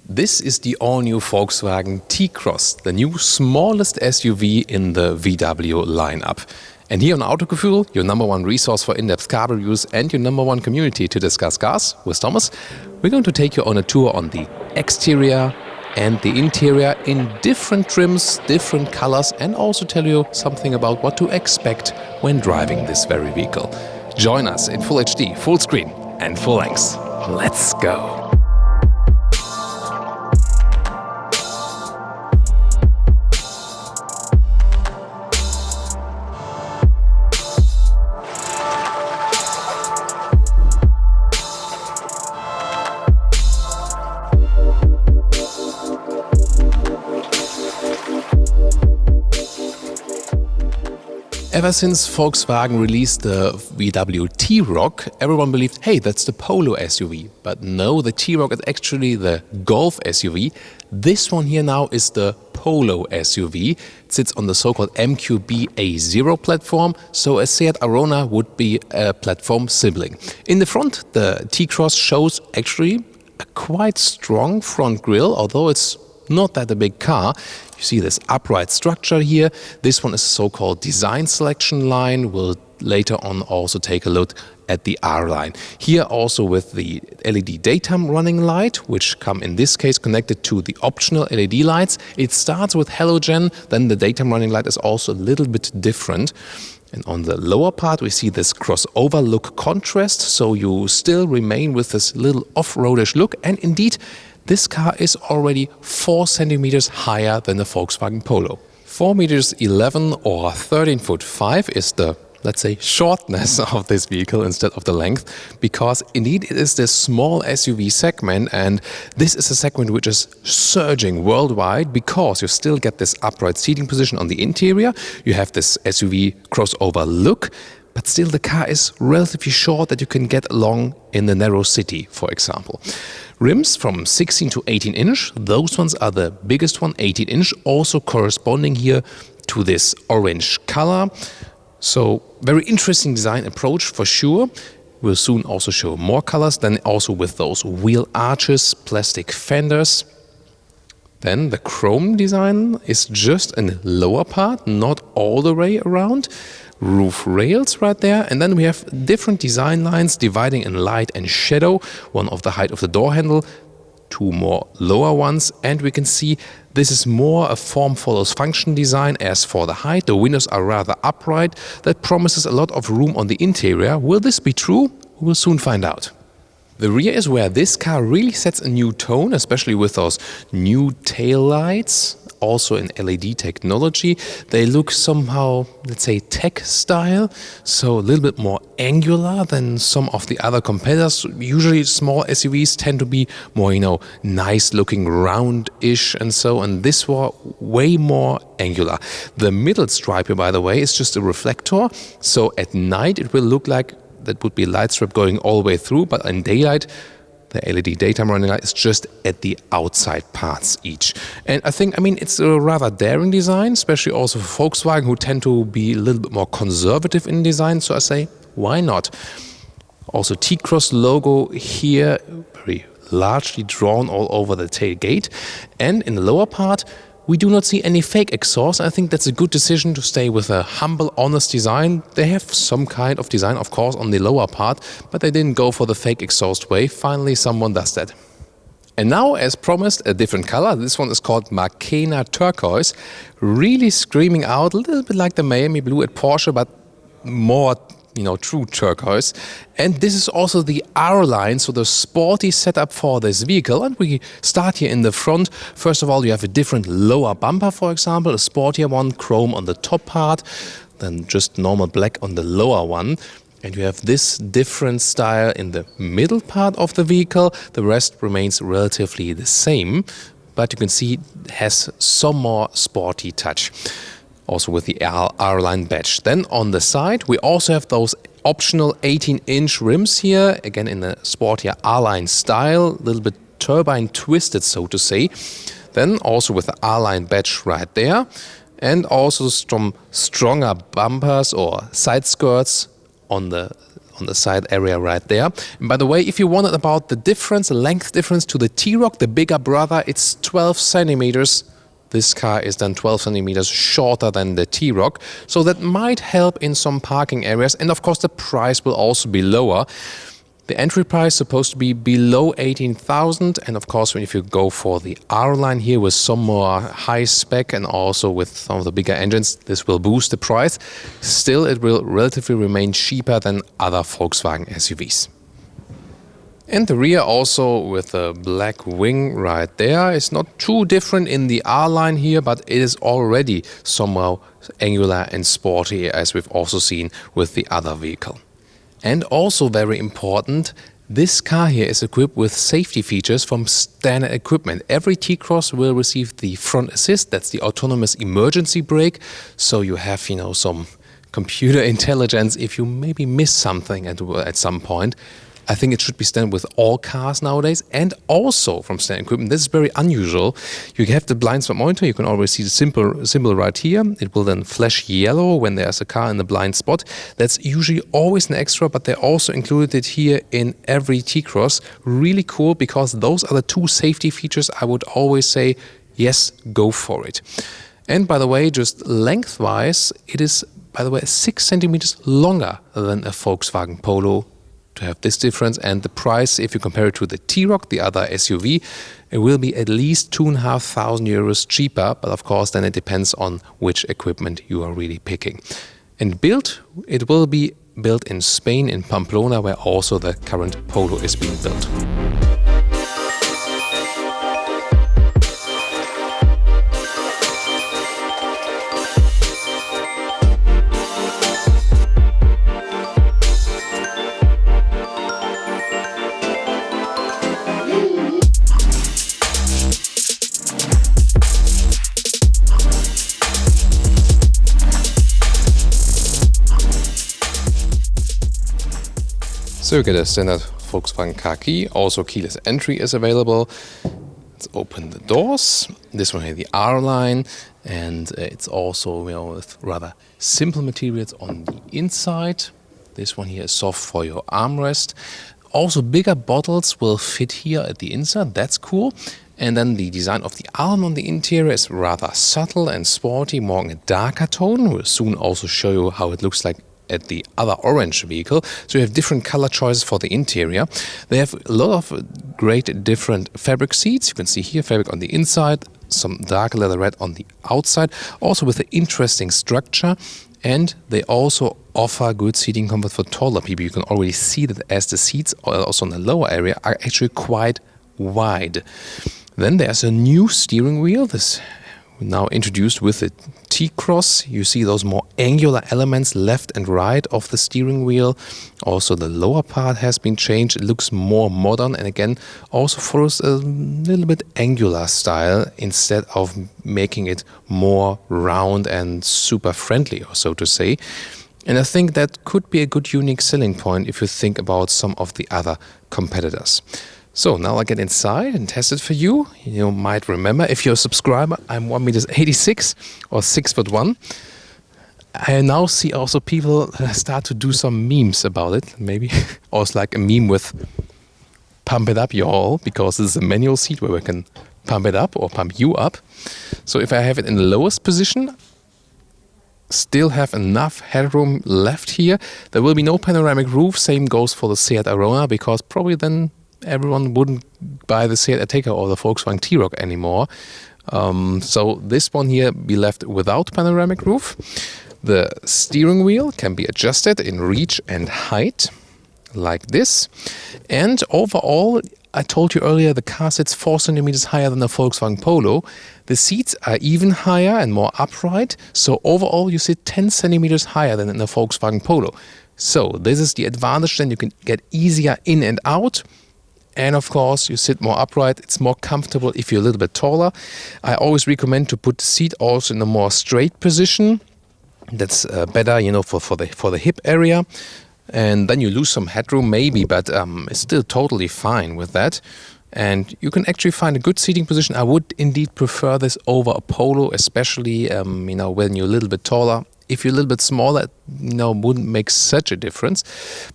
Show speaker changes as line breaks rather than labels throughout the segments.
This is the all-new Volkswagen T-Cross, the new smallest SUV in the VW lineup. And here on Autogefühl, your number one resource for in-depth car reviews and your number one community to discuss cars with Thomas, we're going to take you on a tour on the exterior and the interior in different trims, different colors, and also tell you something about what to expect when driving this very vehicle. Join us in Full HD, full screen and full length. Let's go! Ever since Volkswagen released the VW T-Roc, everyone believed, hey, that's the Polo SUV. But no, the T-Roc is actually the Golf SUV. This one here now is the Polo SUV. It sits on the so-called MQB A0 platform, so a Seat Arona would be a platform sibling. In the front, the T-Cross shows actually a quite strong front grille, although it's not that a big car. You see this upright structure here. This one is a so-called design selection line. We'll later on also take a look at the R line. Here also with the LED daytime running light, which come in this case connected to the optional LED lights. It starts with halogen, then the daytime running light is also a little bit different. And on the lower part we see this crossover look contrast, so you still remain with this little off-roadish look, and indeed this car is already 4 centimeters higher than the Volkswagen Polo. 4 meters 11 or 13 foot 5 is the, let's say, shortness of this vehicle instead of the length, because indeed it is this small SUV segment, and this is a segment which is surging worldwide because you still get this upright seating position on the interior, you have this SUV crossover look, but still the car is relatively short that you can get along in the narrow city, for example. Rims from 16 to 18 inch, those ones are the biggest one, 18 inch, also corresponding here to this orange color. So very interesting design approach for sure. We'll soon also show more colors, then also with those wheel arches, plastic fenders. Then the chrome design is just in the lower part, not all the way around. Roof rails right there, and then we have different design lines dividing in light and shadow, one of the height of the door handle, 2 more lower ones, and we can see this is more a form follows function design. As for the height, the windows are rather upright. That promises a lot of room on the interior. Will this be true? We'll soon find out. The rear is where this car really sets a new tone, especially with those new tail lights, also in LED technology. They look somehow, let's say, tech style, so a little bit more angular than some of the other competitors. Usually small SUVs tend to be more, nice looking, round-ish and so, and this was way more angular. The middle stripe here, by the way, is just a reflector, so at night it will look like that would be a light strip going all the way through, but in daylight the LED daytime running light is just at the outside parts each. And I think, it's a rather daring design, especially also for Volkswagen, who tend to be a little bit more conservative in design, so I say, why not? Also T-Cross logo here, very largely drawn all over the tailgate. And in the lower part, we do not see any fake exhaust. I think that's a good decision to stay with a humble, honest design. They have some kind of design, of course, on the lower part, but they didn't go for the fake exhaust way. Finally, someone does that. And now, as promised, a different color. This one is called Makena Turquoise, really screaming out, a little bit like the Miami Blue at Porsche, but more true turquoise. And this is also the R line, so the sporty setup for this vehicle. And we start here in the front. First of all, you have a different lower bumper, for example, a sportier one, chrome on the top part, then just normal black on the lower one. And you have this different style in the middle part of the vehicle. The rest remains relatively the same, but you can see it has some more sporty touch. Also with the R-Line badge. Then on the side, we also have those optional 18-inch rims here, again in the sportier R-Line style, a little bit turbine twisted, so to say. Then also with the R-Line badge right there, and also some stronger bumpers or side skirts on the on the side area right there. And by the way, if you wondered about the length difference to the T-Roc, the bigger brother, it's 12 centimeters. This car is then 12 centimeters shorter than the T-Roc, so that might help in some parking areas. And of course, the price will also be lower. The entry price is supposed to be below 18,000, and of course, if you go for the R-Line here with some more high spec and also with some of the bigger engines, this will boost the price. Still, it will relatively remain cheaper than other Volkswagen SUVs. And the rear also with the black wing right there is not too different in the R-Line here, but it is already somehow angular and sporty, as we've also seen with the other vehicle. And also very important, this car here is equipped with safety features from standard equipment. Every T-Cross will receive the front assist, that's the autonomous emergency brake. So you have, some computer intelligence if you maybe miss something at some point. I think it should be standard with all cars nowadays, and also from standard equipment. This is very unusual. You have the blind spot monitor. You can already see the symbol right here. It will then flash yellow when there's a car in the blind spot. That's usually always an extra, but they also included it here in every T-Cross. Really cool, because those are the two safety features I would always say, yes, go for it. And by the way, just lengthwise, it is, by the way, 6 centimeters longer than a Volkswagen Polo, to have this difference. And the price, if you compare it to the T-Roc, the other SUV, it will be at least 2,500 euros cheaper, but of course then it depends on which equipment you are really picking. And it will be built in Spain, in Pamplona, where also the current Polo is being built. So you get a standard Volkswagen car key. Also keyless entry is available. Let's open the doors. This one here, the R-Line, and it's also with rather simple materials on the inside. This one here is soft for your armrest. Also bigger bottles will fit here at the inside. That's cool. And then the design of the arm on the interior is rather subtle and sporty, more in a darker tone. We'll soon also show you how it looks like at the other orange vehicle. So you have different color choices for the interior. They have a lot of great different fabric seats. You can see here fabric on the inside, some dark leather red on the outside, also with an interesting structure. And they also offer good seating comfort for taller people. You can already see that as the seats, also in the lower area, are actually quite wide. Then there's a new steering wheel. This now introduced with the T-Cross. You see those more angular elements left and right of the steering wheel. Also the lower part has been changed. It looks more modern, and again also follows a little bit angular style instead of making it more round and super friendly, or so to say. And I think that could be a good unique selling point if you think about some of the other competitors. So now I get inside and test it for you. You might remember, if you're a subscriber, I'm 1.86 m or 6'1". I now see also people start to do some memes about it, maybe. Or it's like a meme with pump it up y'all, because this is a manual seat where we can pump it up or pump you up. So if I have it in the lowest position, still have enough headroom left here. There will be no panoramic roof. Same goes for the Seat Arona, because probably then everyone wouldn't buy the Seat Ateca or the Volkswagen T-Roc anymore. So this one here be left without panoramic roof. The steering wheel can be adjusted in reach and height, like this. And overall, I told you earlier, the car sits 4 centimeters higher than the Volkswagen Polo. The seats are even higher and more upright. So overall, you sit 10 centimeters higher than in the Volkswagen Polo. So this is the advantage. Then you can get easier in and out. And of course, you sit more upright. It's more comfortable if you're a little bit taller. I always recommend to put the seat also in a more straight position. That's better, for the hip area. And then you lose some headroom maybe, but it's still totally fine with that. And you can actually find a good seating position. I would indeed prefer this over a Polo, especially when you're a little bit taller. If you're a little bit smaller, it wouldn't make such a difference.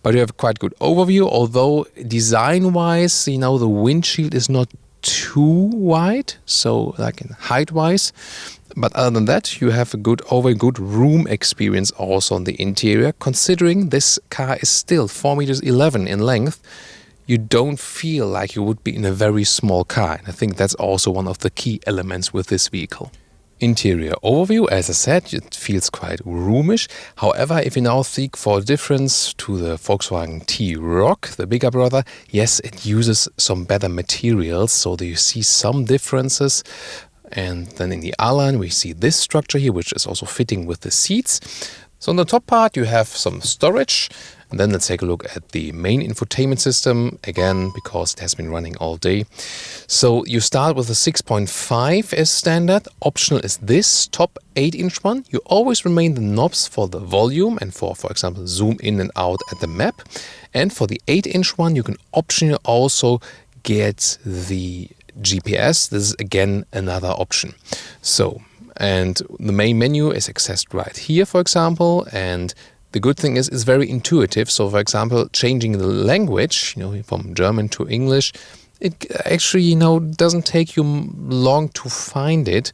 But you have a quite good overview, although design-wise, the windshield is not too wide, so like in height-wise. But other than that, you have a good room experience also on the interior. Considering this car is still 4.11 meters in length, you don't feel like you would be in a very small car. And I think that's also one of the key elements with this vehicle. Interior overview, as I said, it feels quite roomish. However, if you now seek for a difference to the Volkswagen T-Roc, the bigger brother, yes, it uses some better materials, so that you see some differences. And then in the R-Line, we see this structure here, which is also fitting with the seats. So on the top part, you have some storage. And then let's take a look at the main infotainment system, again, because it has been running all day. So you start with a 6.5 as standard. Optional is this top 8-inch one. You always remain the knobs for the volume and for example, zoom in and out at the map. And for the 8-inch one, you can optionally also get the GPS. This is again another option. And the main menu is accessed right here, for example, and the good thing is it's very intuitive. So, for example, changing the language, from German to English, it actually, doesn't take you long to find it.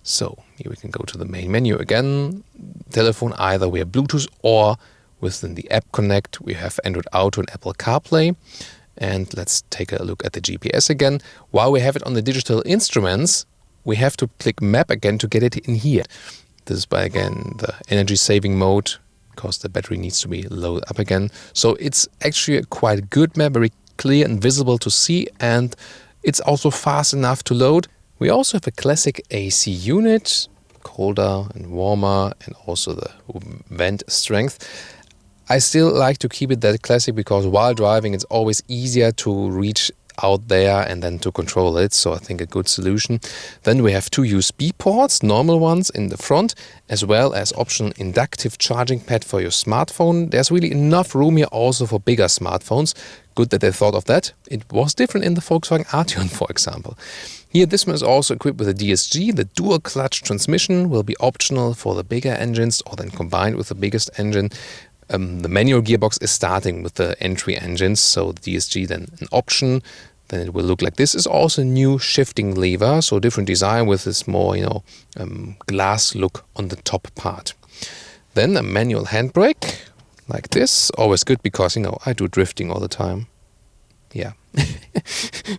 So here we can go to the main menu again. Telephone, either we have Bluetooth or within the App Connect, we have Android Auto and Apple CarPlay. And let's take a look at the GPS again. While we have it on the digital instruments, we have to click Map again to get it in here. This is by, again, the energy saving mode, because the battery needs to be loaded up again. So it's actually a quite good map, very clear and visible to see, and it's also fast enough to load. We also have a classic AC unit, colder and warmer, and also the vent strength. I still like to keep it that classic because while driving it's always easier to reach out there and then to control it, so I think a good solution. Then we have two USB ports, normal ones in the front, as well as optional inductive charging pad for your smartphone. There's really enough room here also for bigger smartphones. Good that they thought of that. It was different in the Volkswagen Arteon, for example. Here, this one is also equipped with a DSG. The dual clutch transmission will be optional for the bigger engines or then combined with the biggest engine. The manual gearbox is starting with the entry engines, so the DSG then an option. Then it will look like this. Is also a new shifting lever, so different design with this more, glass look on the top part. Then a manual handbrake, like this. Always good because, I do drifting all the time. Yeah.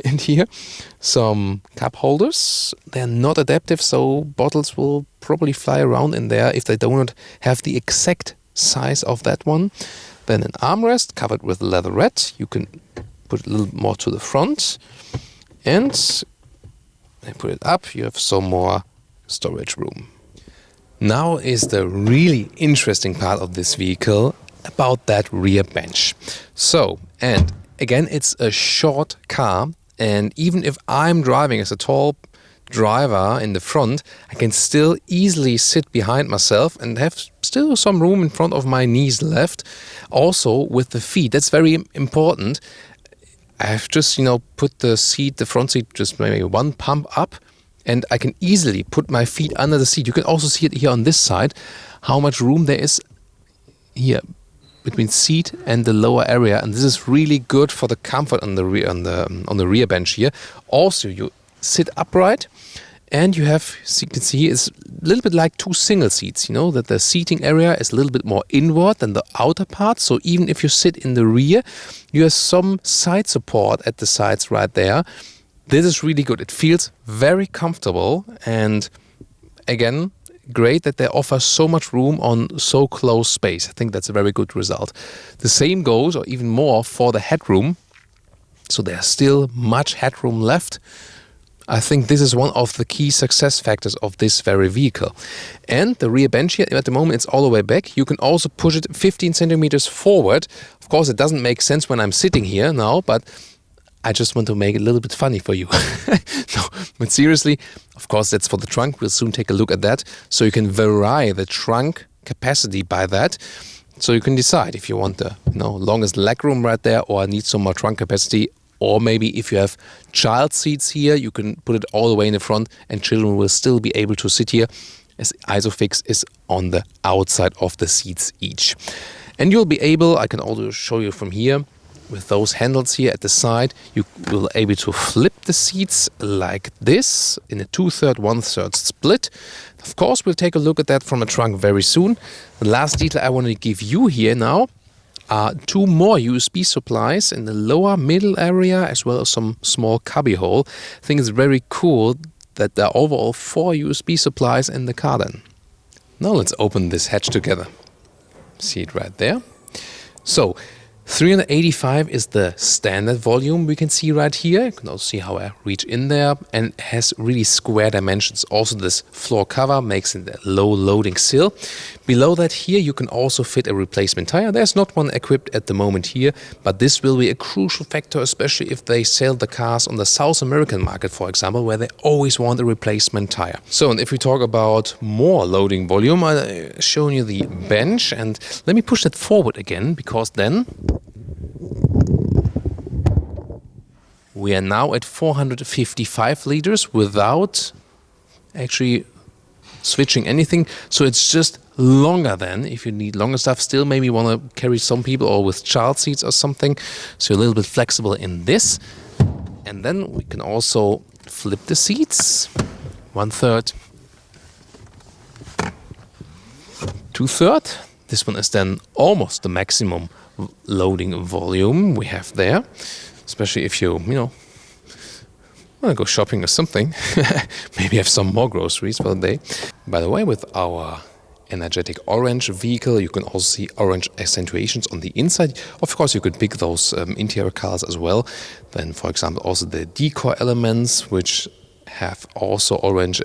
And here, some cup holders. They're not adaptive, so bottles will probably fly around in there if they do not have the exact size of that one. Then an armrest covered with leatherette. You can put a little more to the front, and put it up. You have some more storage room. Now is the really interesting part of this vehicle, about that rear bench. So, and again, it's a short car, and even if I'm driving as a tall driver in the front, I can still easily sit behind myself and have still some room in front of my knees left. Also with the feet, that's very important. I have just, put the front seat, just maybe one pump up, and I can easily put my feet under the seat. You can also see it here on this side, how much room there is here between seat and the lower area, and this is really good for the comfort on the rear, on the rear bench here. Also, you sit upright, and you have, as you can see here, it's a little bit like two single seats, that the seating area is a little bit more inward than the outer part. So even if you sit in the rear, you have some side support at the sides right there. This is really good. It feels very comfortable, and again, great that they offer so much room on so close space. I think that's a very good result. The same goes, or even more, for the headroom. So there's still much headroom left. I think this is one of the key success factors of this very vehicle. And the rear bench here, at the moment, it's all the way back. You can also push it 15 centimeters forward. Of course, it doesn't make sense when I'm sitting here now, but I just want to make it a little bit funny for you. No, but seriously, of course, that's for the trunk. We'll soon take a look at that. So you can vary the trunk capacity by that. So you can decide if you want the longest legroom right there, or need some more trunk capacity. Or maybe if you have child seats here, you can put it all the way in the front and children will still be able to sit here. as ISOFIX is on the outside of the seats each. And you'll be able, I can also show you from here, with those handles here at the side, you will be able to flip the seats like this in a 2/3, 1/3 split. Of course, we'll take a look at that from a trunk very soon. The last detail I want to give you here now are 2 more USB supplies in the lower middle area, as well as some small cubby hole. I think it's very cool that there are overall 4 USB supplies in the car then. Now let's open this hatch together. See it right there. So 385 is the standard volume we can see right here. You can also see how I reach in there, and it has really square dimensions. Also, this floor cover makes it a low loading sill. Below that here you can also fit a replacement tire. There's not one equipped at the moment here, but this will be a crucial factor, especially if they sell the cars on the South American market, for example, where they always want a replacement tire. So, and if we talk about more loading volume, I've shown you the bench, and let me push that forward again, because then we are now at 455 liters without actually switching anything. So it's just longer than, if you need longer stuff, still maybe want to carry some people or with child seats or something. So a little bit flexible in this. And then we can also flip the seats. 1/3, 2/3. This one is then almost the maximum loading volume we have there. Especially if you want to go shopping or something. Maybe have some more groceries for the day. By the way, with our energetic orange vehicle, you can also see orange accentuations on the inside. Of course, you could pick those interior colors as well. Then, for example, also the decor elements, which have also orange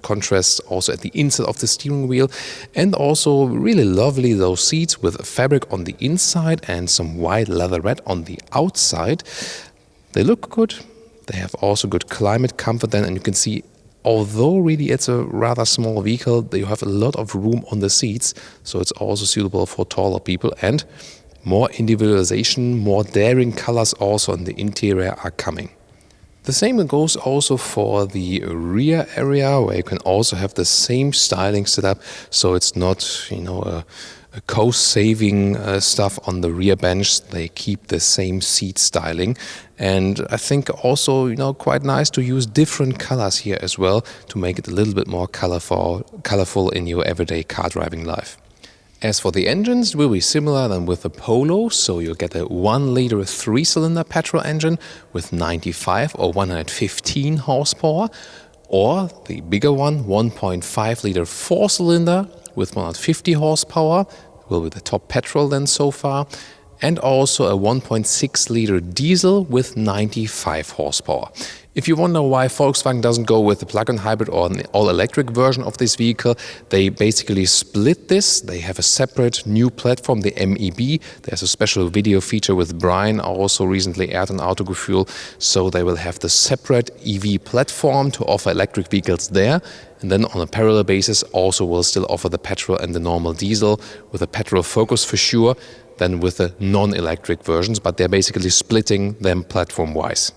contrast also at the inside of the steering wheel, and also really lovely those seats with fabric on the inside and some white leatherette on the outside. They look good. They have also good climate comfort then, and you can see, although really it's a rather small vehicle, you have a lot of room on the seats, so it's also suitable for taller people, and more individualization, more daring colors also in the interior are coming. The same goes also for the rear area, where you can also have the same styling setup, so it's not, a cost-saving stuff on the rear bench. They keep the same seat styling, and I think also, quite nice to use different colors here as well to make it a little bit more colorful in your everyday car driving life. As for the engines, it will be similar than with the Polo, so you'll get a 1-liter 3-cylinder petrol engine with 95 or 115 horsepower, or the bigger one, 1.5-liter 4-cylinder with 150 horsepower, will be the top petrol then so far, and also a 1.6-liter diesel with 95 horsepower. If you wonder why Volkswagen doesn't go with the plug-in hybrid or an all-electric version of this vehicle, they basically split this. They have a separate new platform, the MEB. There's a special video feature with Brian, also recently aired on Autogefühl. So they will have the separate EV platform to offer electric vehicles there. And then on a parallel basis also will still offer the petrol and the normal diesel, with a petrol focus for sure, than with the non-electric versions, but they're basically splitting them platform-wise.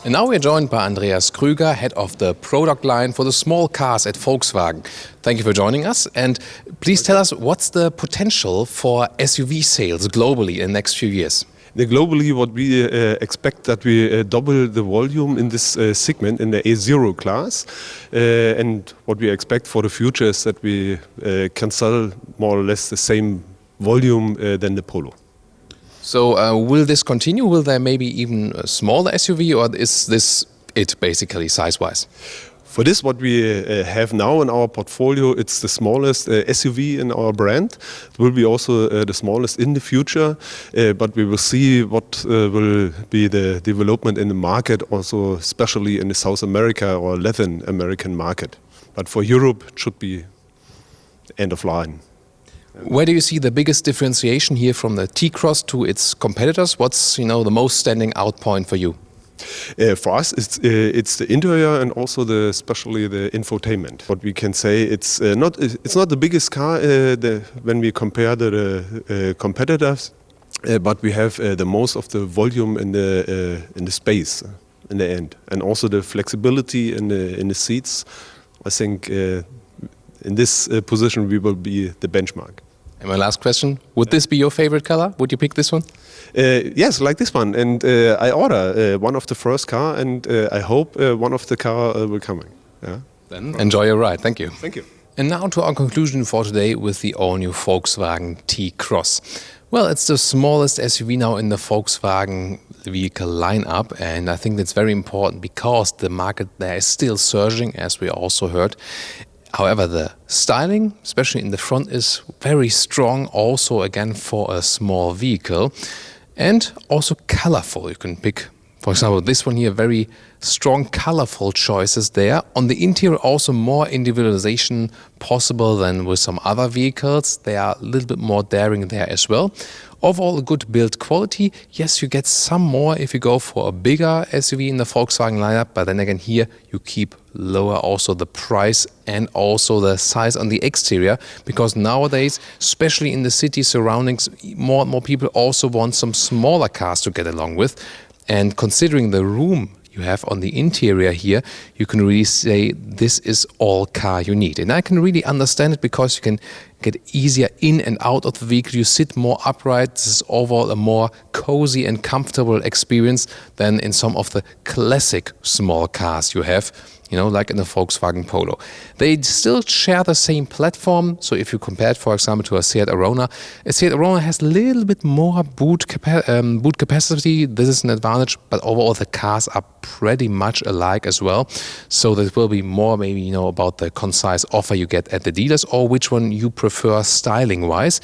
And now we're joined by Andreas Krüger, head of the product line for the small cars at Volkswagen. Thank you for joining us. And please tell us, what's the potential for SUV sales globally in the next few years?
Globally, what we expect that we double the volume in this segment in the A0 class, and what we expect for the future is that we can sell more or less the same volume than the Polo.
So will this continue? Will there maybe even a smaller SUV, or is this it basically size-wise?
For this, what we have now in our portfolio, it's the smallest SUV in our brand. It will be also the smallest in the future, but we will see what will be the development in the market, also especially in the South America or Latin American market. But for Europe, it should be end of line.
Where do you see the biggest differentiation here from the T-Cross to its competitors? What's the most standing out point for you?
For us, it's the interior and also especially the infotainment. What we can say, it's not the biggest car when we compare the competitors, but we have the most of the volume in the space in the end, and also the flexibility in the seats. I think in this position we will be the benchmark.
And my last question, would this be your favorite color? Would you pick this one?
Yes, like this one. And I order one of the first car, and I hope one of the car will come. Yeah.
Then enjoy your ride. Thank you.
Thank you.
And now to our conclusion for today with the all-new Volkswagen T-Cross. Well, it's the smallest SUV now in the Volkswagen vehicle lineup, and I think that's very important because the market there is still surging, as we also heard. However, the styling, especially in the front, is very strong also again for a small vehicle, and also colorful. You can pick, for example, this one here, very strong colorful choices there. On the interior also more individualization possible than with some other vehicles. They are a little bit more daring there as well. Overall, a good build quality. Yes, you get some more if you go for a bigger SUV in the Volkswagen lineup, but then again here you keep lower also the price and also the size on the exterior, because nowadays, especially in the city surroundings, more and more people also want some smaller cars to get along with. And considering the room you have on the interior here, you can really say this is all car you need. And I can really understand it because you can get easier in and out of the vehicle. You sit more upright. This is overall a more cozy and comfortable experience than in some of the classic small cars you have, you know, like in the Volkswagen Polo. They still share the same platform. So if you compare it, for example, to a Seat Arona has a little bit more boot capacity. This is an advantage, but overall the cars are pretty much alike as well. So that will be more maybe, you know, about the concise offer you get at the dealers or which one you prefer styling-wise.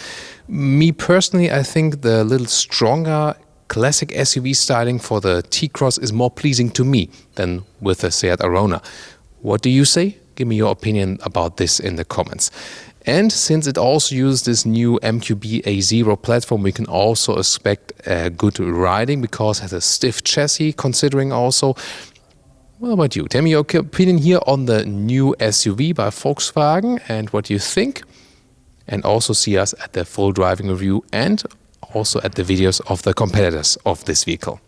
Me personally, I think the little stronger classic SUV styling for the T-Cross is more pleasing to me than with the Seat Arona. What do you say? Give me your opinion about this in the comments. And since it also uses this new MQB A0 platform, we can also expect good riding because it has a stiff chassis, considering also. What about you? Tell me your opinion here on the new SUV by Volkswagen and what you think. And also see us at the full driving review and also at the videos of the competitors of this vehicle.